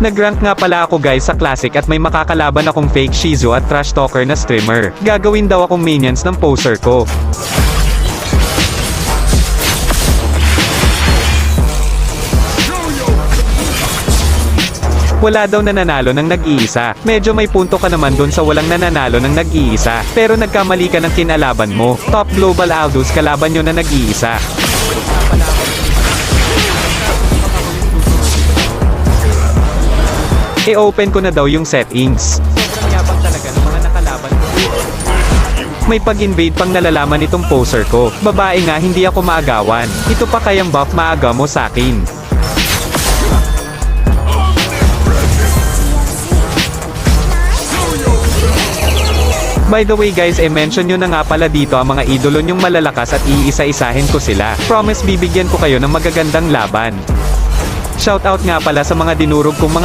Nag-rank nga pala ako guys sa Classic at may makakalaban akong fake Shizu at trash talker na streamer. Gagawin daw akong minions ng poser ko. Wala daw nananalo ng nag-iisa. Medyo may punto ka naman dun sa walang nananalo ng nag-iisa. Pero nagkamali ka ng kinalaban mo. Top Global Aldous kalaban nyo na nag-iisa. I-open ko na daw yung settings. Sobrang yabang talaga ng mga nakalaban ko. May pag-invade pang nalalaman itong poser ko. Babae nga, hindi ako maagawan. Ito pa kayang buff maaga mo sakin. By the way guys, mention nyo na nga pala dito ang mga idolo nyong malalakas at iisa-isahin ko sila. Promise bibigyan ko kayo ng magagandang laban. Shoutout nga pala sa mga dinurog kong mga